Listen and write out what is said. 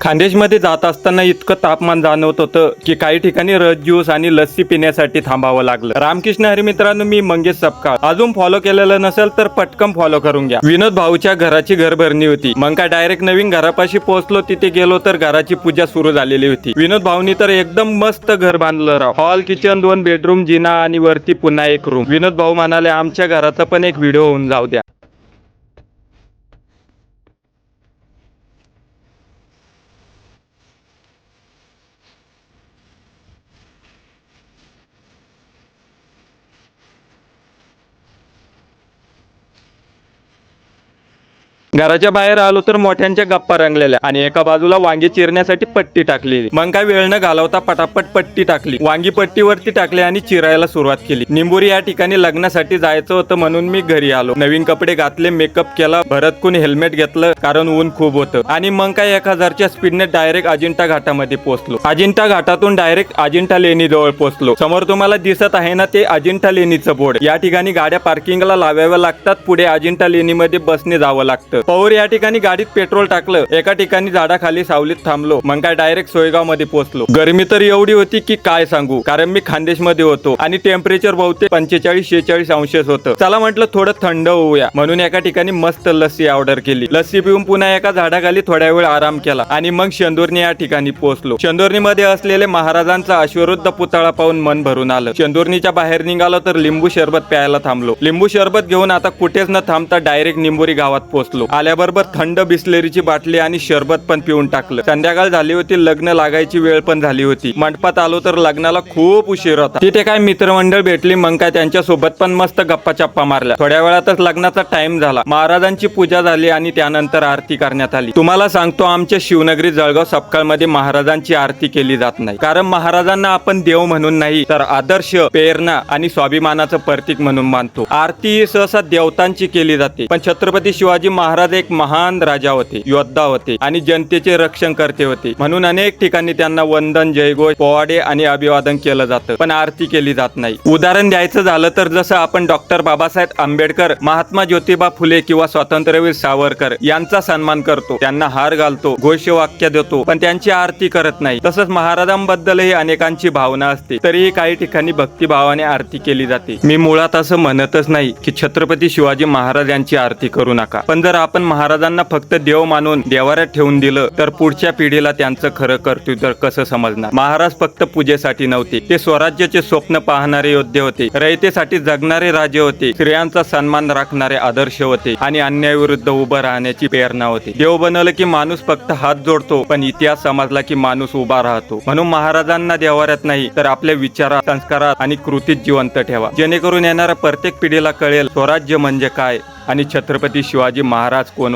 खान्देशमध्ये जात असताना इतकं तापमान जाणवत होतं की काही ठिकाणी रस ज्यूस आणि लस्सी पिण्यासाठी थांबावं लागलं. रामकृष्ण हरी मित्रांनो, मी मंगेश सपकाळ. अजून फॉलो केलेलं नसेल तर पटकन फॉलो करून घ्या. विनोद भाऊच्या घराची घरभरणी होती. मग काय डायरेक्ट नवीन घरापाशी पोहोचलो. तिथे गेलो तर घराची पूजा सुरू झालेली होती. विनोद भाऊनी तर एकदम मस्त घर बांधलं राव. हॉल, किचन, 2 बेडरूम, जिना आणि वरती पुन्हा एक रूम. विनोद भाऊ म्हणाले आमच्या घराचा पण एक व्हिडिओ होऊन जाऊ द्या. घराच्या बाहेर आलो तर मोठ्यांच्या गप्पा रंगलेल्या आणि एका बाजूला वांगी चिरण्यासाठी पट्टी टाकलेली. मग काय वेळ न घालवता पटापट पट्टी टाकली. वांगी पट्टीवरती टाकली आणि चिरायला सुरुवात केली. निंबोरी या ठिकाणी लग्नासाठी जायचं होतं म्हणून मी घरी आलो. नवीन कपडे घातले, मेकअप केला, भरतकून हेल्मेट घेतलं कारण ऊन खूप होतं. आणि मग काय 1000च्या स्पीडने डायरेक्ट अजिंठा घाटामध्ये पोहोचलो. अजिंठा घाटातून डायरेक्ट अजिंठा लेणी जवळ पोहोचलो. समोर तुम्हाला दिसत आहे ना ते अजिंठा लेणीचं बोर्ड. या ठिकाणी गाड्या पार्किंगला लावाव्या लागतात. पुढे अजिंठा लेणीमध्ये बसने जावं लागतं. पौर या ठिकाणी गाडीत पेट्रोल टाकलं. एका ठिकाणी झाडाखाली सावलीत थांबलो. मग काय डायरेक्ट सोयगाव मध्ये पोहोचलो. गरमी तर एवढी होती की काय सांगू, कारण मी खानदेश मध्ये होतो आणि टेम्परेचर बहुतेक 45-46 अंश होतं. चला म्हटलं थोडं थंड होऊया म्हणून एका ठिकाणी मस्त लस्सी ऑर्डर केली. लस्सी पिऊन पुन्हा एका झाडाखाली थोड्या वेळ आराम केला आणि मग शेंदुर्णी या ठिकाणी पोहोचलो. शेंदुर्णी मध्ये असलेले महाराजांचा अश्वरुद्ध पुतळा पाहून मन भरून आलं. शेंदुर्णीच्या बाहेर निघालो तर लिंबू सरबत प्यायला थांबलो. लिंबू सरबत घेऊन आता कुठेच न थांबता डायरेक्ट निंबोरी गावात पोहोचलो. आल्याबरोबर थंड बिस्लेरीची बाटली आणि सरबत पण पिऊन टाकलं. संध्याकाळ झाली होती. लग्न लागायची वेळ पण झाली होती. मंडपात आलो तर लग्नाला खूप उशीर होता. तिथे काय मित्रमंडळ भेटली. मग काय त्यांच्या सोबत पण मस्त गप्पा चप्पा मारल्या. थोड्या वेळातच लग्नाचा टाइम झाला. महाराजांची पूजा झाली आणि त्यानंतर आरती करण्यात आली. तुम्हाला सांगतो आमच्या शिवनगरी जळगाव सपकाळ मध्ये महाराजांची आरती केली जात नाही. कारण महाराजांना आपण देव म्हणून नाही तर आदर्श, प्रेरणा आणि स्वाभिमानाचं प्रतीक म्हणून मानतो. आरती सहसा देवतांची केली जाते. पण छत्रपती शिवाजी महाराज एक महान राजा होते, योद्धा होते आणि जनतेचे रक्षण करते होते. म्हणून अनेक ठिकाणी त्यांना वंदन, जयघोष, पोवाडे आणि अभिवादन केलं जातं. पण आरती केली जात नाही. उदाहरण द्यायचं झालं तर जसं आपण डॉक्टर बाबासाहेब आंबेडकर, महात्मा ज्योतिबा फुले किंवा स्वातंत्र्यवीर सावरकर यांचा सन्मान करतो, त्यांना हार घालतो, घोषवाक्य देतो, पण त्यांची आरती करत नाही. तसंच महाराजांबद्दलही अनेकांची भावना असते, तरीही काही ठिकाणी भक्तिभावाने आरती केली जाते. मी मुळात असं म्हणतच नाही की छत्रपती शिवाजी महाराज यांची आरती करू नका. पण जर आपण महाराजांना फक्त देव मानून देवाऱ्यात ठेवून दिलं तर पुढच्या पिढीला त्यांचं खरं कर्तव्य कसं समजणार. महाराज फक्त पूजेसाठी नव्हते, ते स्वराज्याचे स्वप्न पाहणारे योद्धे होते, रयतेसाठी जगणारे राजे होते, स्त्रियांचा सन्मान राखणारे आदर्श होते आणि अन्यायाविरुद्ध उभं राहण्याची प्रेरणा होती. देव बनवलं की माणूस फक्त हात जोडतो, पण इतिहास समजला की माणूस उभा राहतो. म्हणून महाराजांना देवाऱ्यात नाही तर आपल्या विचारात, संस्कारात आणि कृतीत जिवंत ठेवा, जेणेकरून येणाऱ्या प्रत्येक पिढीला कळेल स्वराज्य म्हणजे काय आणि छत्रपती शिवाजी महाराज कोण.